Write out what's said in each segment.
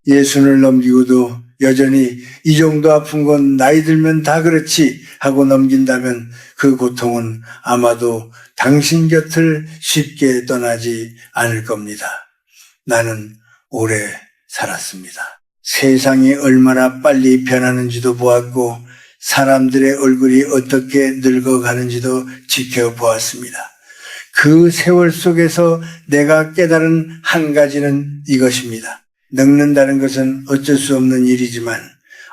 예순을 넘기고도 여전히 이 정도 아픈 건 나이 들면 다 그렇지 하고 넘긴다면 그 고통은 아마도 당신 곁을 쉽게 떠나지 않을 겁니다. 나는 오래 살았습니다. 세상이 얼마나 빨리 변하는지도 보았고 사람들의 얼굴이 어떻게 늙어가는지도 지켜보았습니다. 그 세월 속에서 내가 깨달은 한 가지는 이것입니다. 늙는다는 것은 어쩔 수 없는 일이지만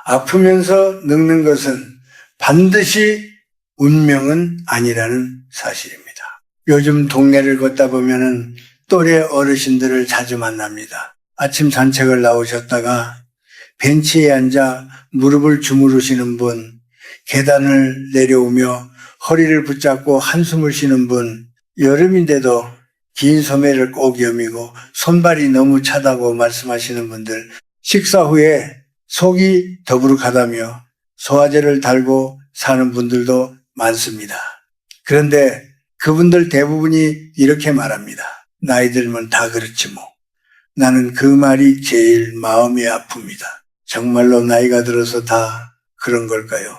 아프면서 늙는 것은 반드시 운명은 아니라는 사실입니다. 요즘 동네를 걷다 보면은 또래 어르신들을 자주 만납니다. 아침 산책을 나오셨다가 벤치에 앉아 무릎을 주무르시는 분, 계단을 내려오며 허리를 붙잡고 한숨을 쉬는 분, 여름인데도 긴 소매를 꼭 여미고 손발이 너무 차다고 말씀하시는 분들, 식사 후에 속이 더부룩하다며 소화제를 달고 사는 분들도 많습니다. 그런데 그분들 대부분이 이렇게 말합니다. 나이 들면 다 그렇지 뭐. 나는 그 말이 제일 마음이 아픕니다. 정말로 나이가 들어서 다 그런 걸까요?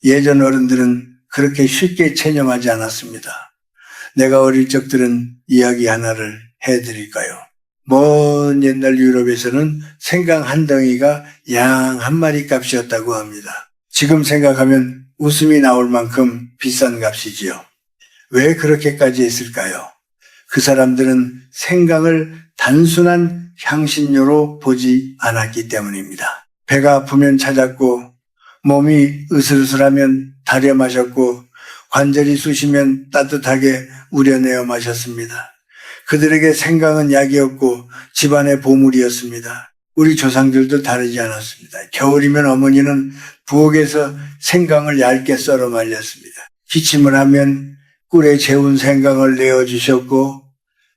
예전 어른들은 그렇게 쉽게 체념하지 않았습니다. 내가 어릴 적들은 이야기 하나를 해드릴까요? 먼 옛날 유럽에서는 생강 한 덩이가 양 한 마리 값이었다고 합니다. 지금 생각하면 웃음이 나올 만큼 비싼 값이지요. 왜 그렇게까지 했을까요? 그 사람들은 생강을 단순한 향신료로 보지 않았기 때문입니다. 배가 아프면 찾았고 몸이 으슬으슬하면 다려 마셨고 관절이 쑤시면 따뜻하게 우려내어 마셨습니다. 그들에게 생강은 약이었고 집안의 보물이었습니다. 우리 조상들도 다르지 않았습니다. 겨울이면 어머니는 부엌에서 생강을 얇게 썰어 말렸습니다. 기침을 하면 꿀에 재운 생강을 내어주셨고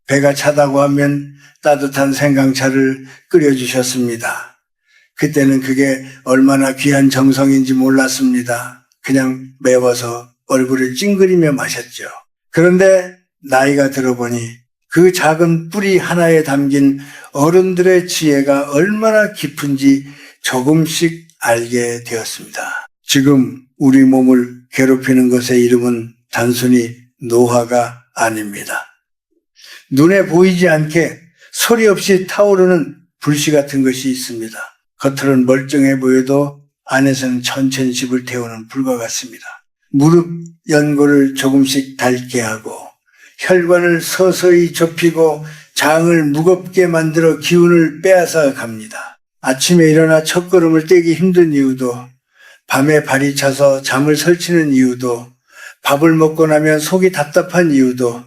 배가 차다고 하면 따뜻한 생강차를 끓여주셨습니다. 그때는 그게 얼마나 귀한 정성인지 몰랐습니다. 그냥 매워서 얼굴을 찡그리며 마셨죠. 그런데 나이가 들어보니 그 작은 뿌리 하나에 담긴 어른들의 지혜가 얼마나 깊은지 조금씩 알게 되었습니다. 지금 우리 몸을 괴롭히는 것의 이름은 단순히 노화가 아닙니다. 눈에 보이지 않게 소리 없이 타오르는 불씨 같은 것이 있습니다. 겉으로는 멀쩡해 보여도 안에서는 천천히 집을 태우는 불과 같습니다. 무릎 연골을 조금씩 닳게 하고 혈관을 서서히 좁히고 장을 무겁게 만들어 기운을 빼앗아 갑니다. 아침에 일어나 첫걸음을 떼기 힘든 이유도, 밤에 발이 차서 잠을 설치는 이유도, 밥을 먹고 나면 속이 답답한 이유도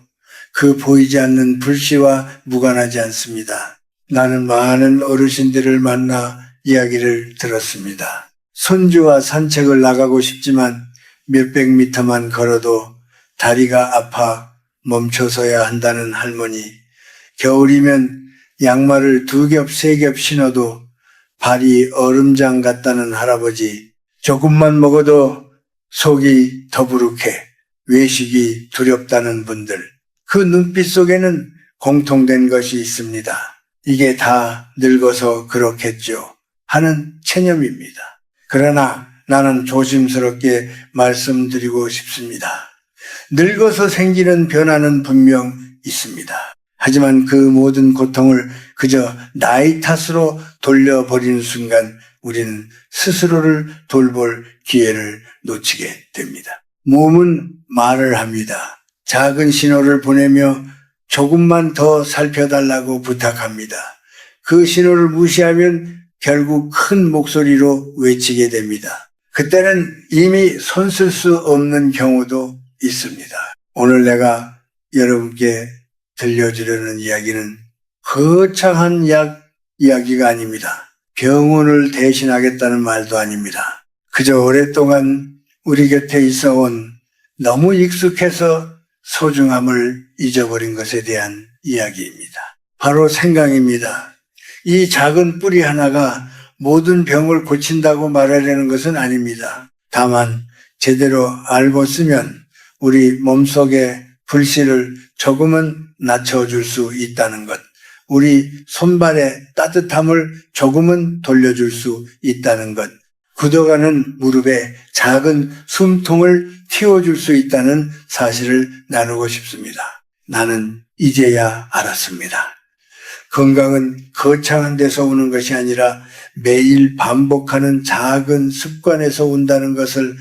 그 보이지 않는 불씨와 무관하지 않습니다. 나는 많은 어르신들을 만나 이야기를 들었습니다. 손주와 산책을 나가고 싶지만 몇백 미터만 걸어도 다리가 아파 멈춰서야 한다는 할머니, 겨울이면 양말을 2겹, 3겹 신어도 발이 얼음장 같다는 할아버지, 조금만 먹어도 속이 더부룩해 외식이 두렵다는 분들, 그 눈빛 속에는 공통된 것이 있습니다. 이게 다 늙어서 그렇겠죠 하는 체념입니다. 그러나 나는 조심스럽게 말씀드리고 싶습니다. 늙어서 생기는 변화는 분명 있습니다. 하지만 그 모든 고통을 그저 나이 탓으로 돌려버리는 순간 우리는 스스로를 돌볼 기회를 놓치게 됩니다. 몸은 말을 합니다. 작은 신호를 보내며 조금만 더 살펴달라고 부탁합니다. 그 신호를 무시하면 결국 큰 목소리로 외치게 됩니다. 그때는 이미 손쓸 수 없는 경우도 있습니다. 오늘 내가 여러분께 들려주려는 이야기는 거창한 약 이야기가 아닙니다. 병원을 대신하겠다는 말도 아닙니다. 그저 오랫동안 우리 곁에 있어온 너무 익숙해서 소중함을 잊어버린 것에 대한 이야기입니다. 바로 생강입니다. 이 작은 뿌리 하나가 모든 병을 고친다고 말하려는 것은 아닙니다. 다만 제대로 알고 쓰면 우리 몸속의 불씨를 조금은 낮춰줄 수 있다는 것, 우리 손발의 따뜻함을 조금은 돌려줄 수 있다는 것. 굳어가는 무릎에 작은 숨통을 틔워줄 수 있다는 사실을 나누고 싶습니다. 나는 이제야 알았습니다. 건강은 거창한 데서 오는 것이 아니라 매일 반복하는 작은 습관에서 온다는 것을,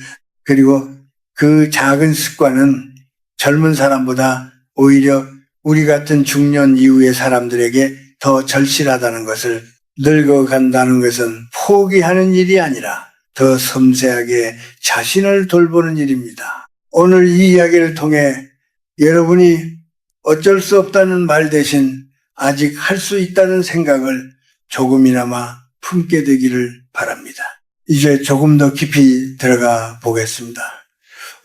그리고 그 작은 습관은 젊은 사람보다 오히려 우리 같은 중년 이후의 사람들에게 더 절실하다는 것을, 늙어간다는 것은 포기하는 일이 아니라 더 섬세하게 자신을 돌보는 일입니다. 오늘 이 이야기를 통해 여러분이 어쩔 수 없다는 말 대신 아직 할 수 있다는 생각을 조금이나마 품게 되기를 바랍니다. 이제 조금 더 깊이 들어가 보겠습니다.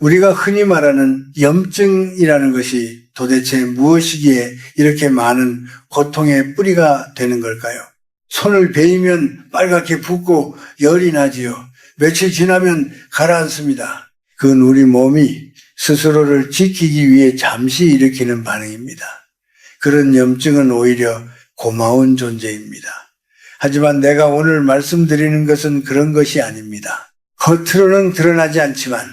우리가 흔히 말하는 염증이라는 것이 도대체 무엇이기에 이렇게 많은 고통의 뿌리가 되는 걸까요? 손을 베이면 빨갛게 붓고 열이 나지요. 며칠 지나면 가라앉습니다. 그건 우리 몸이 스스로를 지키기 위해 잠시 일으키는 반응입니다. 그런 염증은 오히려 고마운 존재입니다. 하지만 내가 오늘 말씀드리는 것은 그런 것이 아닙니다. 겉으로는 드러나지 않지만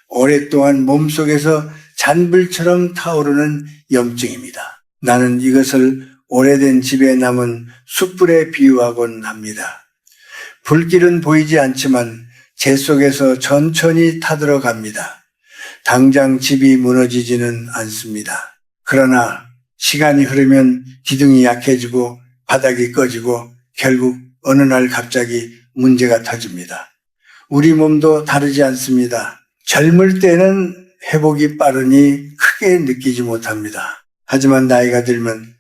오랫동안 몸속에서 잔불처럼 타오르는 염증입니다. 나는 이것을 오래된 집에 남은 숯불에 비유하곤 합니다. 불길은 보이지 않지만 재 속에서 천천히 타들어갑니다. 당장 집이 무너지지는 않습니다. 그러나 시간이 흐르면 기둥이 약해지고 바닥이 꺼지고 결국 어느 날 갑자기 문제가 터집니다. 우리 몸도 다르지 않습니다. 젊을 때는 회복이 빠르니 크게 느끼지 못합니다. 하지만 나이가 들면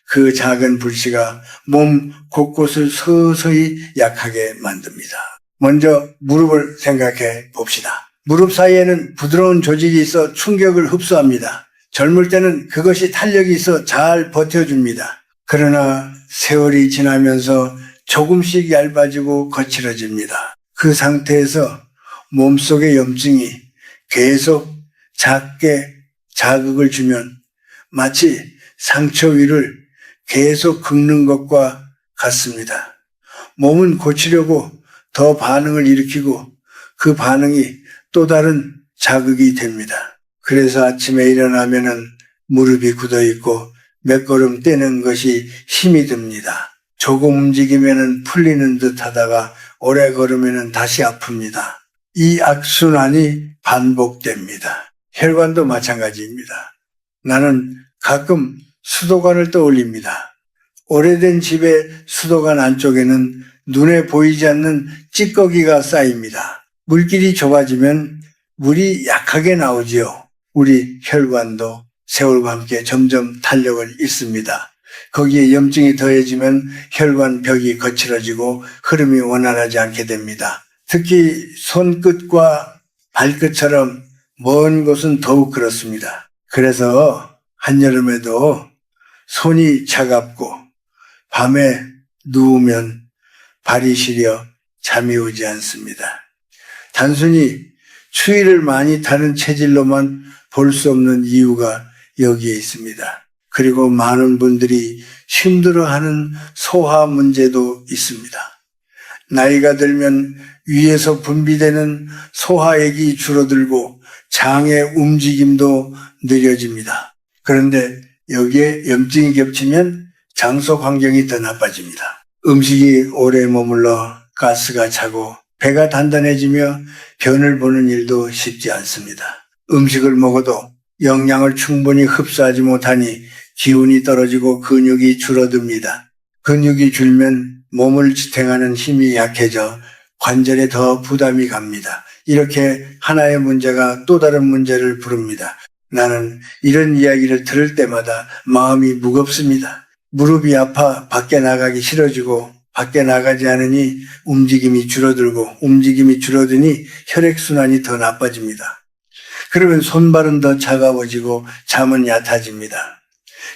그 작은 불씨가 몸 곳곳을 서서히 약하게 만듭니다. 먼저 무릎을 생각해 봅시다. 무릎 사이에는 부드러운 조직이 있어 충격을 흡수합니다. 젊을 때는 그것이 탄력이 있어 잘 버텨줍니다. 그러나 세월이 지나면서 조금씩 얇아지고 거칠어집니다. 그 상태에서 몸속의 염증이 계속 작게 자극을 주면 마치 상처 위를 계속 긁는 것과 같습니다. 몸은 고치려고 더 반응을 일으키고 그 반응이 또 다른 자극이 됩니다. 그래서 아침에 일어나면은 무릎이 굳어 있고 몇 걸음 떼는 것이 힘이 듭니다. 조금 움직이면은 풀리는 듯 하다가 오래 걸으면은 다시 아픕니다. 이 악순환이 반복됩니다. 혈관도 마찬가지입니다. 나는 가끔 수도관을 떠올립니다. 오래된 집의 수도관 안쪽에는 눈에 보이지 않는 찌꺼기가 쌓입니다. 물길이 좁아지면 물이 약하게 나오지요. 우리 혈관도 세월과 함께 점점 탄력을 잃습니다. 거기에 염증이 더해지면 혈관 벽이 거칠어지고 흐름이 원활하지 않게 됩니다. 특히 손끝과 발끝처럼 먼 곳은 더욱 그렇습니다. 그래서 한여름에도 손이 차갑고 밤에 누우면 발이 시려 잠이 오지 않습니다. 단순히 추위를 많이 타는 체질로만 볼 수 없는 이유가 여기에 있습니다. 그리고 많은 분들이 힘들어하는 소화 문제도 있습니다. 나이가 들면 위에서 분비되는 소화액이 줄어들고 장의 움직임도 느려집니다. 그런데 여기에 염증이 겹치면 장속 환경이 더 나빠집니다. 음식이 오래 머물러 가스가 차고 배가 단단해지며 변을 보는 일도 쉽지 않습니다. 음식을 먹어도 영양을 충분히 흡수하지 못하니 기운이 떨어지고 근육이 줄어듭니다. 근육이 줄면 몸을 지탱하는 힘이 약해져 관절에 더 부담이 갑니다. 이렇게 하나의 문제가 또 다른 문제를 부릅니다. 나는 이런 이야기를 들을 때마다 마음이 무겁습니다. 무릎이 아파 밖에 나가기 싫어지고 밖에 나가지 않으니 움직임이 줄어들고 움직임이 줄어드니 혈액순환이 더 나빠집니다. 그러면 손발은 더 차가워지고 잠은 얕아집니다.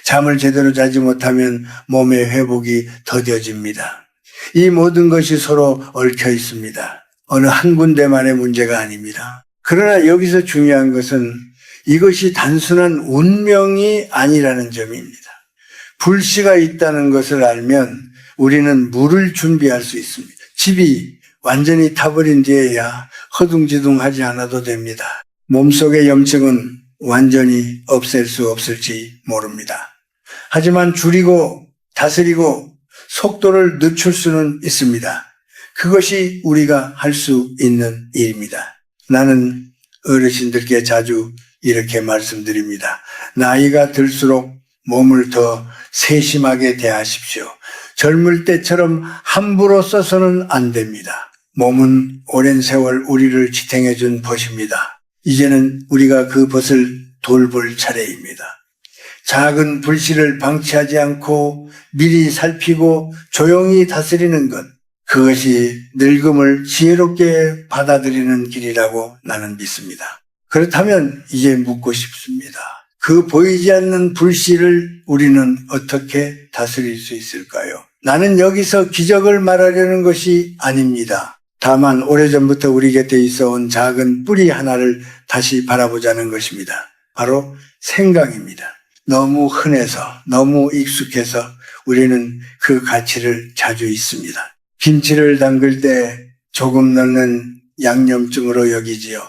잠을 제대로 자지 못하면 몸의 회복이 더뎌집니다. 이 모든 것이 서로 얽혀 있습니다. 어느 한 군데만의 문제가 아닙니다. 그러나 여기서 중요한 것은 이것이 단순한 운명이 아니라는 점입니다. 불씨가 있다는 것을 알면 우리는 물을 준비할 수 있습니다. 집이 완전히 타버린 뒤에야 허둥지둥하지 않아도 됩니다. 몸속의 염증은 완전히 없앨 수 없을지 모릅니다. 하지만 줄이고 다스리고 속도를 늦출 수는 있습니다. 그것이 우리가 할 수 있는 일입니다. 나는 어르신들께 자주 이렇게 말씀드립니다. 나이가 들수록 몸을 더 세심하게 대하십시오. 젊을 때처럼 함부로 써서는 안 됩니다. 몸은 오랜 세월 우리를 지탱해 준 벗입니다. 이제는 우리가 그 벗을 돌볼 차례입니다. 작은 불씨를 방치하지 않고 미리 살피고 조용히 다스리는 것, 그것이 늙음을 지혜롭게 받아들이는 길이라고 나는 믿습니다. 그렇다면 이제 묻고 싶습니다. 그 보이지 않는 불씨를 우리는 어떻게 다스릴 수 있을까요? 나는 여기서 기적을 말하려는 것이 아닙니다. 다만 오래전부터 우리 곁에 있어온 작은 뿌리 하나를 다시 바라보자는 것입니다. 바로 생각입니다. 너무 흔해서, 너무 익숙해서 우리는 그 가치를 자주 잊습니다. 김치를 담글 때 조금 넣는 양념증으로 여기지요.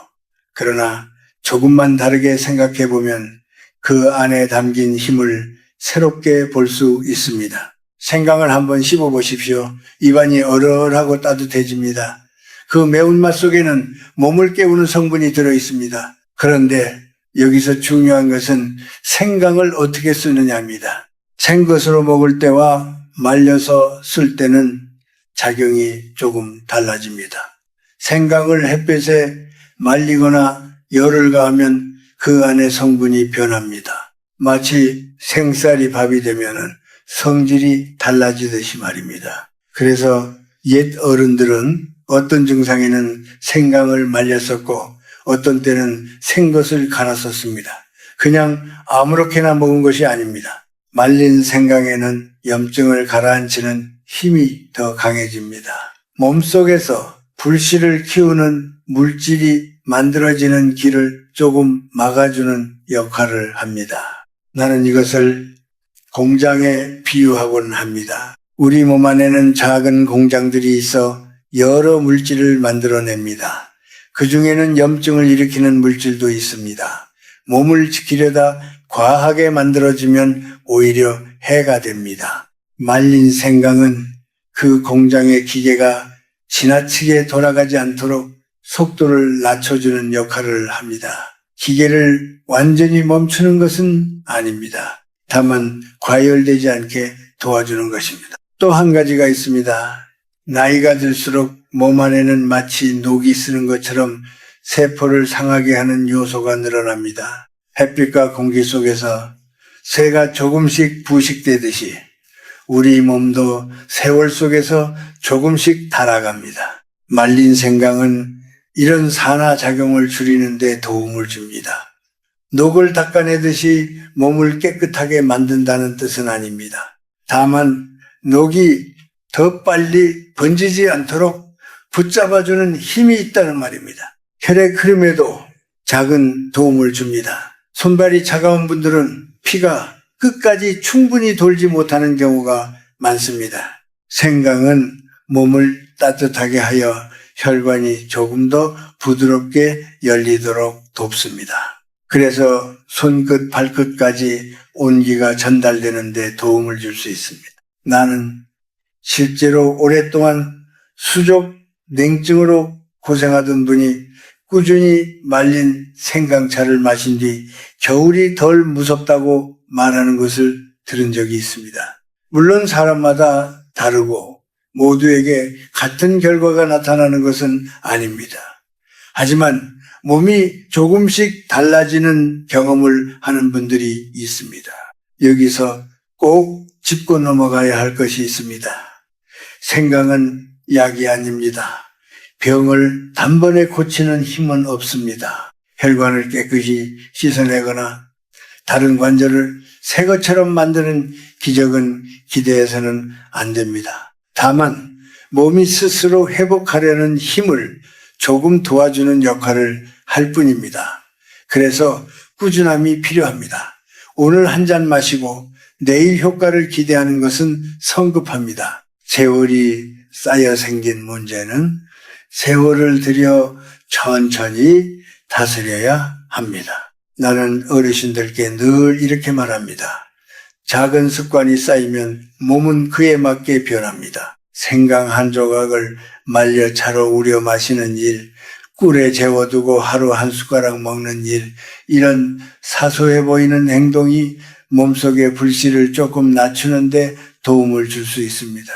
그러나 조금만 다르게 생각해 보면 그 안에 담긴 힘을 새롭게 볼 수 있습니다. 생강을 한번 씹어 보십시오. 입안이 얼얼하고 따뜻해집니다. 그 매운맛 속에는 몸을 깨우는 성분이 들어 있습니다. 그런데 여기서 중요한 것은 생강을 어떻게 쓰느냐입니다. 생것으로 먹을 때와 말려서 쓸 때는 작용이 조금 달라집니다. 생강을 햇볕에 말리거나 열을 가하면 그 안에 성분이 변합니다. 마치 생쌀이 밥이 되면은 성질이 달라지듯이 말입니다. 그래서 옛 어른들은 어떤 증상에는 생강을 말려 썼고 어떤 때는 생것을 갈아 썼습니다. 그냥 아무렇게나 먹은 것이 아닙니다. 말린 생강에는 염증을 가라앉히는 힘이 더 강해집니다. 몸속에서 불씨를 키우는 물질이 만들어지는 길을 조금 막아주는 역할을 합니다. 나는 이것을 공장에 비유하곤 합니다. 우리 몸 안에는 작은 공장들이 있어 여러 물질을 만들어냅니다. 그 중에는 염증을 일으키는 물질도 있습니다. 몸을 지키려다 과하게 만들어지면 오히려 해가 됩니다. 말린 생강은 그 공장의 기계가 지나치게 돌아가지 않도록 속도를 낮춰주는 역할을 합니다. 기계를 완전히 멈추는 것은 아닙니다. 다만 과열되지 않게 도와주는 것입니다. 또 한 가지가 있습니다. 나이가 들수록 몸 안에는 마치 녹이 쓰는 것처럼 세포를 상하게 하는 요소가 늘어납니다. 햇빛과 공기 속에서 새가 조금씩 부식되듯이 우리 몸도 세월 속에서 조금씩 닳아갑니다. 말린 생강은 이런 산화작용을 줄이는 데 도움을 줍니다. 녹을 닦아내듯이 몸을 깨끗하게 만든다는 뜻은 아닙니다. 다만 녹이 더 빨리 번지지 않도록 붙잡아주는 힘이 있다는 말입니다. 혈액 흐름에도 작은 도움을 줍니다. 손발이 차가운 분들은 피가 끝까지 충분히 돌지 못하는 경우가 많습니다. 생강은 몸을 따뜻하게 하여 혈관이 조금 더 부드럽게 열리도록 돕습니다. 그래서 손끝, 발끝까지 온기가 전달되는 데 도움을 줄 수 있습니다. 나는 실제로 오랫동안 수족 냉증으로 고생하던 분이 꾸준히 말린 생강차를 마신 뒤 겨울이 덜 무섭다고 말하는 것을 들은 적이 있습니다. 물론 사람마다 다르고 모두에게 같은 결과가 나타나는 것은 아닙니다. 하지만 몸이 조금씩 달라지는 경험을 하는 분들이 있습니다. 여기서 꼭 짚고 넘어가야 할 것이 있습니다. 생강은 약이 아닙니다. 병을 단번에 고치는 힘은 없습니다. 혈관을 깨끗이 씻어내거나 다른 관절을 새 것처럼 만드는 기적은 기대해서는 안 됩니다. 다만 몸이 스스로 회복하려는 힘을 조금 도와주는 역할을 할 뿐입니다. 그래서 꾸준함이 필요합니다. 오늘 한 잔 마시고 내일 효과를 기대하는 것은 성급합니다. 세월이 쌓여 생긴 문제는 세월을 들여 천천히 다스려야 합니다. 나는 어르신들께 늘 이렇게 말합니다. 작은 습관이 쌓이면 몸은 그에 맞게 변합니다. 생강 한 조각을 말려 차로 우려 마시는 일, 꿀에 재워두고 하루 한 숟가락 먹는 일, 이런 사소해 보이는 행동이 몸속의 불씨를 조금 낮추는데 도움을 줄 수 있습니다.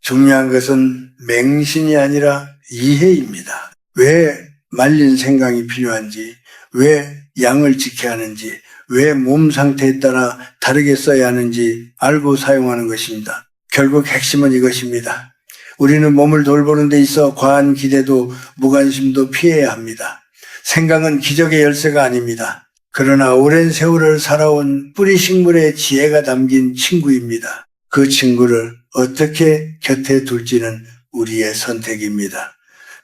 중요한 것은 맹신이 아니라 이해입니다. 왜 말린 생강이 필요한지, 왜 양을 지켜야 하는지, 왜 몸 상태에 따라 다르게 써야 하는지 알고 사용하는 것입니다. 결국 핵심은 이것입니다. 우리는 몸을 돌보는 데 있어 과한 기대도 무관심도 피해야 합니다. 생강은 기적의 열쇠가 아닙니다. 그러나 오랜 세월을 살아온 뿌리식물의 지혜가 담긴 친구입니다. 그 친구를 어떻게 곁에 둘지는 우리의 선택입니다.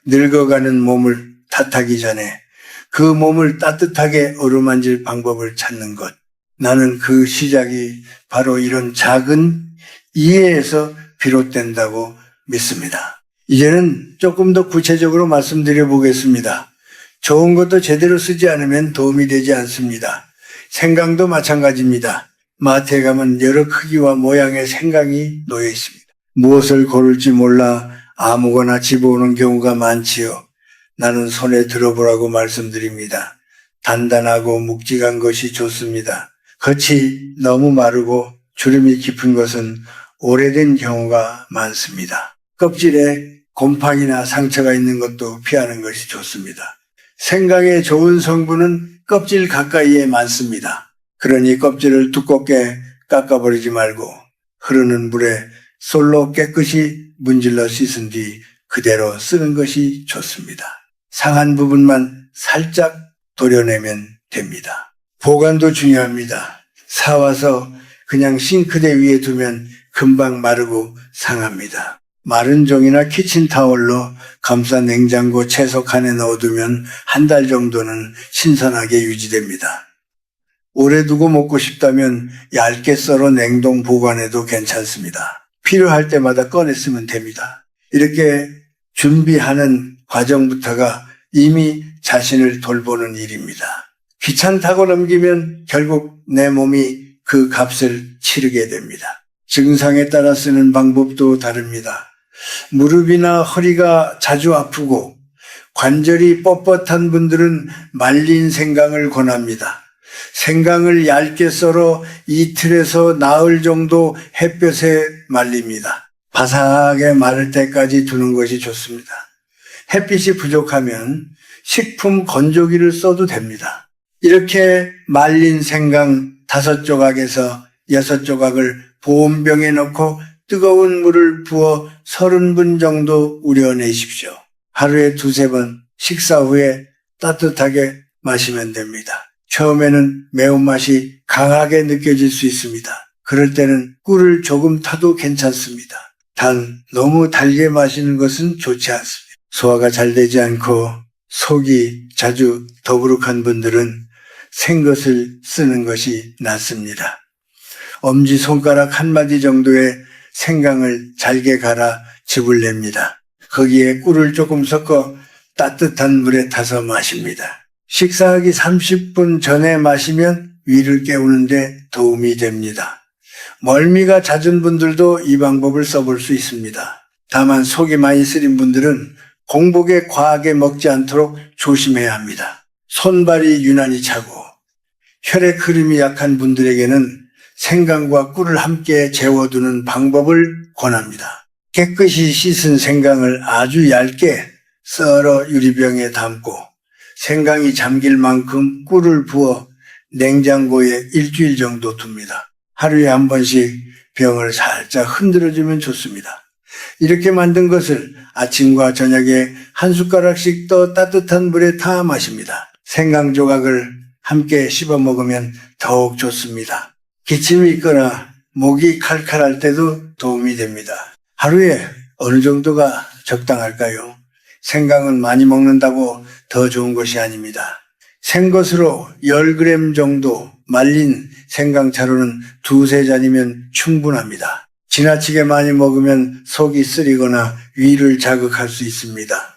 늙어가는 몸을 탓하기 전에 그 몸을 따뜻하게 어루만질 방법을 찾는 것. 나는 그 시작이 바로 이런 작은 이해에서 비롯된다고 믿습니다. 이제는 조금 더 구체적으로 말씀드려 보겠습니다. 좋은 것도 제대로 쓰지 않으면 도움이 되지 않습니다. 생강도 마찬가지입니다. 마트에 가면 여러 크기와 모양의 생강이 놓여 있습니다. 무엇을 고를지 몰라 아무거나 집어오는 경우가 많지요. 나는 손에 들어보라고 말씀드립니다. 단단하고 묵직한 것이 좋습니다. 겉이 너무 마르고 주름이 깊은 것은 오래된 경우가 많습니다. 껍질에 곰팡이나 상처가 있는 것도 피하는 것이 좋습니다. 생강의 좋은 성분은 껍질 가까이에 많습니다. 그러니 껍질을 두껍게 깎아버리지 말고 흐르는 물에 솔로 깨끗이 문질러 씻은 뒤 그대로 쓰는 것이 좋습니다. 상한 부분만 살짝 도려내면 됩니다. 보관도 중요합니다. 사와서 그냥 싱크대 위에 두면 금방 마르고 상합니다. 마른 종이나 키친타월로 감싸 냉장고 채소칸에 넣어두면 한 달 정도는 신선하게 유지됩니다. 오래 두고 먹고 싶다면 얇게 썰어 냉동 보관해도 괜찮습니다. 필요할 때마다 꺼내 쓰면 됩니다. 이렇게 준비하는 과정부터가 이미 자신을 돌보는 일입니다. 귀찮다고 넘기면 결국 내 몸이 그 값을 치르게 됩니다. 증상에 따라 쓰는 방법도 다릅니다. 무릎이나 허리가 자주 아프고 관절이 뻣뻣한 분들은 말린 생강을 권합니다. 생강을 얇게 썰어 이틀에서 나흘 정도 햇볕에 말립니다. 바삭하게 마를 때까지 두는 것이 좋습니다. 햇빛이 부족하면 식품 건조기를 써도 됩니다. 이렇게 말린 생강 5조각에서 6조각을 보온병에 넣고 뜨거운 물을 부어 30분 정도 우려내십시오. 하루에 2-3번 식사 후에 따뜻하게 마시면 됩니다. 처음에는 매운맛이 강하게 느껴질 수 있습니다. 그럴 때는 꿀을 조금 타도 괜찮습니다. 단 너무 달게 마시는 것은 좋지 않습니다. 소화가 잘 되지 않고 속이 자주 더부룩한 분들은 생것을 쓰는 것이 낫습니다. 엄지손가락 한마디 정도의 생강을 잘게 갈아 즙을 냅니다. 거기에 꿀을 조금 섞어 따뜻한 물에 타서 마십니다. 식사하기 30분 전에 마시면 위를 깨우는데 도움이 됩니다. 멀미가 잦은 분들도 이 방법을 써볼 수 있습니다. 다만 속이 많이 쓰린 분들은 공복에 과하게 먹지 않도록 조심해야 합니다. 손발이 유난히 차고 혈액 흐름이 약한 분들에게는 생강과 꿀을 함께 재워두는 방법을 권합니다. 깨끗이 씻은 생강을 아주 얇게 썰어 유리병에 담고 생강이 잠길 만큼 꿀을 부어 냉장고에 일주일 정도 둡니다. 하루에 한 번씩 병을 살짝 흔들어주면 좋습니다. 이렇게 만든 것을 아침과 저녁에 한 숟가락씩 더 따뜻한 물에 타 마십니다. 생강 조각을 함께 씹어 먹으면 더욱 좋습니다. 기침이 있거나 목이 칼칼할 때도 도움이 됩니다. 하루에 어느 정도가 적당할까요? 생강은 많이 먹는다고 더 좋은 것이 아닙니다. 생것으로 10g 정도 말린 생강차로는 2~3잔이면 충분합니다. 지나치게 많이 먹으면 속이 쓰리거나 위를 자극할 수 있습니다.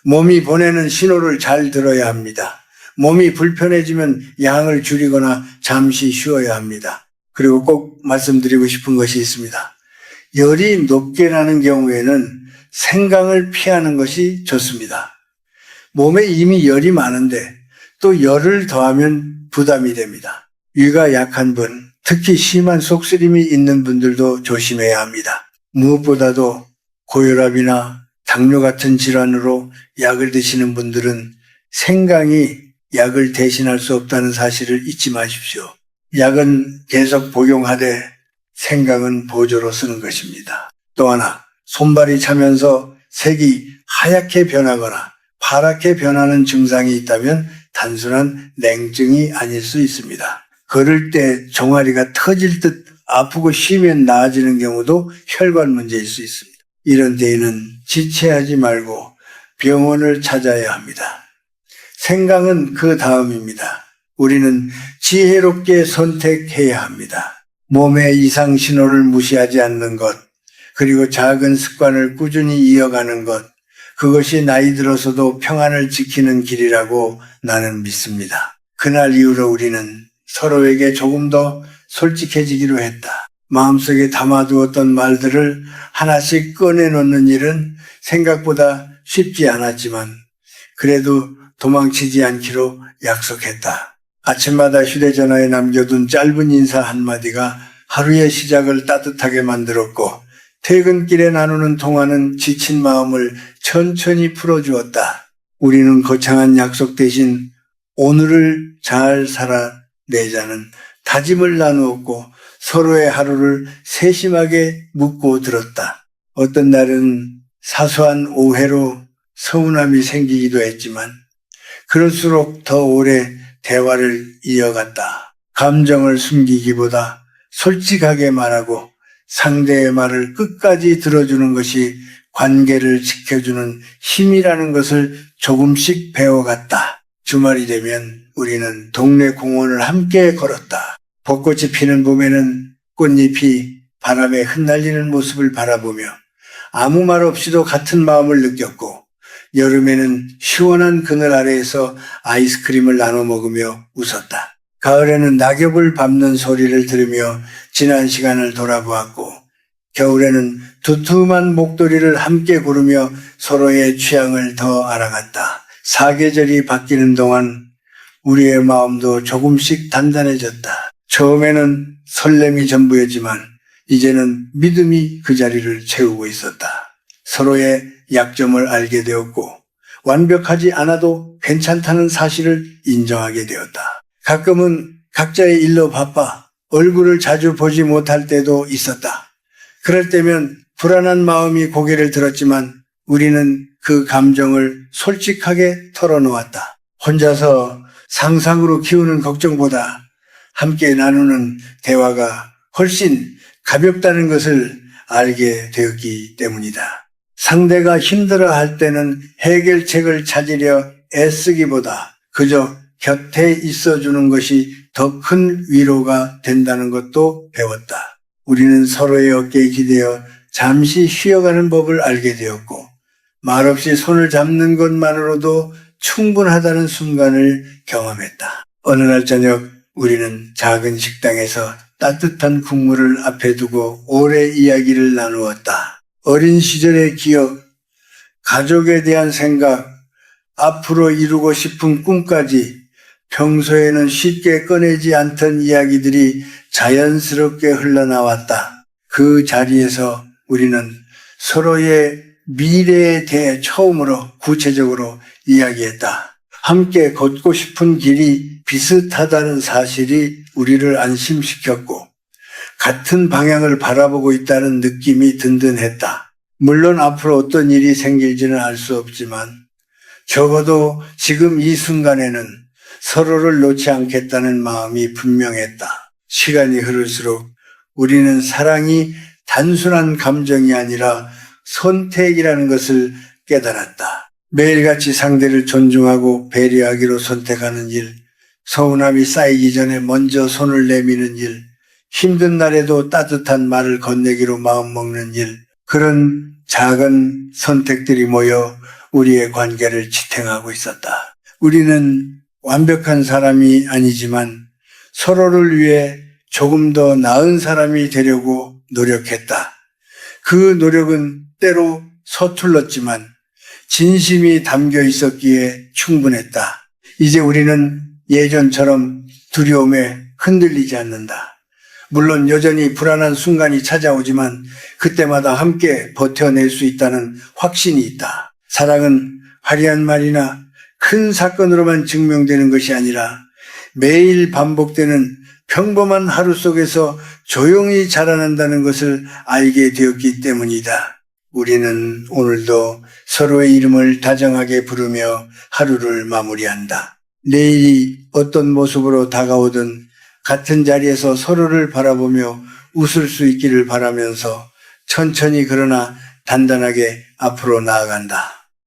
몸이 보내는 신호를 잘 들어야 합니다. 몸이 불편해지면 양을 줄이거나 잠시 쉬어야 합니다. 그리고 꼭 말씀드리고 싶은 것이 있습니다. 열이 높게 나는 경우에는 생강을 피하는 것이 좋습니다. 몸에 이미 열이 많은데 또 열을 더하면 부담이 됩니다. 위가 약한 분, 특히 심한 속쓰림이 있는 분들도 조심해야 합니다. 무엇보다도 고혈압이나 당뇨 같은 질환으로 약을 드시는 분들은 생강이 약을 대신할 수 없다는 사실을 잊지 마십시오. 약은 계속 복용하되 생강은 보조로 쓰는 것입니다. 또 하나, 손발이 차면서 색이 하얗게 변하거나 파랗게 변하는 증상이 있다면 단순한 냉증이 아닐 수 있습니다. 걸을 때 종아리가 터질 듯 아프고 쉬면 나아지는 경우도 혈관 문제일 수 있습니다. 이런 때에는 지체하지 말고 병원을 찾아야 합니다. 생강은 그 다음입니다. 우리는 지혜롭게 선택해야 합니다. 몸의 이상 신호를 무시하지 않는 것, 그리고 작은 습관을 꾸준히 이어가는 것, 그것이 나이 들어서도 평안을 지키는 길이라고 나는 믿습니다. 그날 이후로 우리는 서로에게 조금 더 솔직해지기로 했다. 마음속에 담아두었던 말들을 하나씩 꺼내놓는 일은 생각보다 쉽지 않았지만 그래도 도망치지 않기로 약속했다. 아침마다 휴대전화에 남겨둔 짧은 인사 한마디가 하루의 시작을 따뜻하게 만들었고 퇴근길에 나누는 통화는 지친 마음을 천천히 풀어주었다. 우리는 거창한 약속 대신 오늘을 잘 살아내자는 다짐을 나누었고 서로의 하루를 세심하게 묻고 들었다. 어떤 날은 사소한 오해로 서운함이 생기기도 했지만 그럴수록 더 오래 대화를 이어갔다. 감정을 숨기기보다 솔직하게 말하고 상대의 말을 끝까지 들어주는 것이 관계를 지켜주는 힘이라는 것을 조금씩 배워갔다. 주말이 되면 우리는 동네 공원을 함께 걸었다. 벚꽃이 피는 봄에는 꽃잎이 바람에 흩날리는 모습을 바라보며 아무 말 없이도 같은 마음을 느꼈고 여름에는 시원한 그늘 아래에서 아이스크림을 나눠 먹으며 웃었다. 가을에는 낙엽을 밟는 소리를 들으며 지난 시간을 돌아보았고 겨울에는 두툼한 목도리를 함께 고르며 서로의 취향을 더 알아갔다. 사계절이 바뀌는 동안 우리의 마음도 조금씩 단단해졌다. 처음에는 설렘이 전부였지만 이제는 믿음이 그 자리를 채우고 있었다. 서로의 약점을 알게 되었고 완벽하지 않아도 괜찮다는 사실을 인정하게 되었다. 가끔은 각자의 일로 바빠 얼굴을 자주 보지 못할 때도 있었다. 그럴 때면 불안한 마음이 고개를 들었지만 우리는 그 감정을 솔직하게 털어놓았다. 혼자서 상상으로 키우는 걱정보다 함께 나누는 대화가 훨씬 가볍다는 것을 알게 되었기 때문이다. 상대가 힘들어할 때는 해결책을 찾으려 애쓰기보다 그저 곁에 있어주는 것이 더 큰 위로가 된다는 것도 배웠다. 우리는 서로의 어깨에 기대어 잠시 쉬어가는 법을 알게 되었고 말없이 손을 잡는 것만으로도 충분하다는 순간을 경험했다. 어느 날 저녁 우리는 작은 식당에서 따뜻한 국물을 앞에 두고 오래 이야기를 나누었다. 어린 시절의 기억, 가족에 대한 생각, 앞으로 이루고 싶은 꿈까지 평소에는 쉽게 꺼내지 않던 이야기들이 자연스럽게 흘러나왔다. 그 자리에서 우리는 서로의 미래에 대해 처음으로 구체적으로 이야기했다. 함께 걷고 싶은 길이 비슷하다는 사실이 우리를 안심시켰고 같은 방향을 바라보고 있다는 느낌이 든든했다. 물론 앞으로 어떤 일이 생길지는 알 수 없지만 적어도 지금 이 순간에는 서로를 놓지 않겠다는 마음이 분명했다. 시간이 흐를수록 우리는 사랑이 단순한 감정이 아니라 선택이라는 것을 깨달았다. 매일같이 상대를 존중하고 배려하기로 선택하는 일, 서운함이 쌓이기 전에 먼저 손을 내미는 일, 힘든 날에도 따뜻한 말을 건네기로 마음먹는 일, 그런 작은 선택들이 모여 우리의 관계를 지탱하고 있었다. 우리는 완벽한 사람이 아니지만 서로를 위해 조금 더 나은 사람이 되려고 노력했다. 그 노력은 때로 서툴렀지만 진심이 담겨 있었기에 충분했다. 이제 우리는 예전처럼 두려움에 흔들리지 않는다. 물론 여전히 불안한 순간이 찾아오지만 그때마다 함께 버텨낼 수 있다는 확신이 있다. 사랑은 화려한 말이나 큰 사건으로만 증명되는 것이 아니라 매일 반복되는 평범한 하루 속에서 조용히 자라난다는 것을 알게 되었기 때문이다. 우리는 오늘도 서로의 이름을 다정하게 부르며 하루를 마무리한다. 내일이 어떤 모습으로 다가오든 같은 자리에서 서로를 바라보며 웃을 수 있기를 바라면서 천천히 그러나 단단하게 앞으로 나아간다.